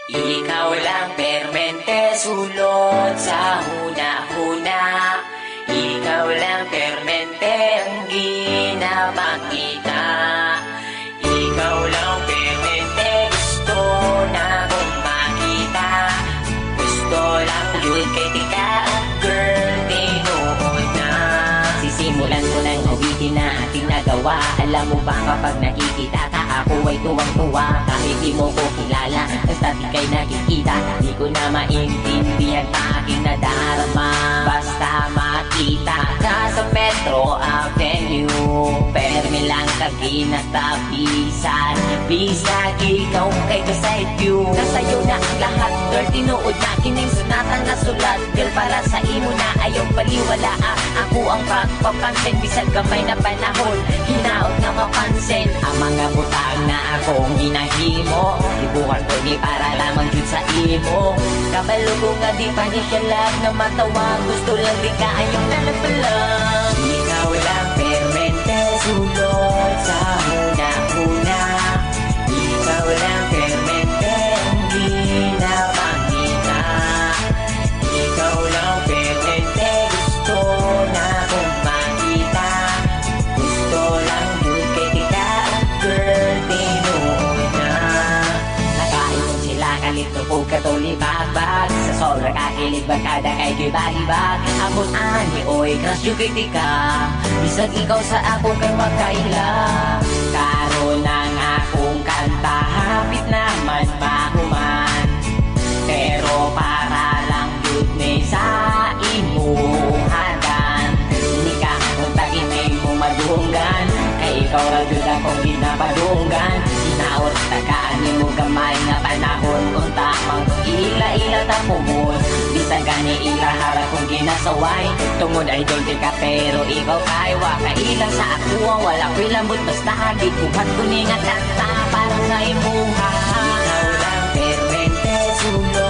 Ikaw lang permente, sulot sa huna-huna. Ikaw lang permente, ang ginapakita. Ikaw lang permente, gusto na kong makita. Gusto lang yun kay tika, girl, tinuod na. Sisimulan ko ng awitin na ating nagawa. Alam mo ba kapag nakikita ka, ako ay tuwang-tuwa. Kahit di mo ko kilala, basta di kay nakikita, di ko na maintindihan pa aking nadarama. Basta makita ka sa Metro Avenue, permi lang kaginatapisan. Bisag ikaw kay kaside view, nasa'yo na ang lahat, girl, tinuod na kining sunatan na sulat. Girl, para sa imo na ayaw baliwala, ako ang pagpapansin. Bisag gamay na panahon, hinaot na mapansin ang mga butang na akong ginahimo. Ibukan ko ni para lamang jud sa imo. Kabalo ko nga di pa ni kalag na matawa, gusto lang di ka ayong nalagpalang. Ikaw lang permente, sulot sa huna-huna. Ikaw lang permente, ang ginapakita. Ikaw lang permente, gusto na kong makita. Gusto lang yun kay kita, girl, tinuod na. Nakaipon sila kalito po katulibag-bag, sa sobra kakilig bagkada kay gibag-ibag. Amon ani oy, crush yung kay tika, bisag ikaw sa ako kay magkaila. Karon ang akong kanta, hapit naman mahuman, pero para lang yun ni sa imuhadan. Hindi ka kontakin may mo madunggan, kay ikaw ra jud akong ginapadunggan. Sinaot tagaan ni mo gamay nga panahon, kung tamang ila-ila tapumon. Bisag gani ila hara kong ginasaway, tungod ay doon ka pero ikaw kay wakailang sa ako. Wala ko'y lambot basta hagit buhat ko ni nga kanta para sa imuha. Ikaw lang permente, sulot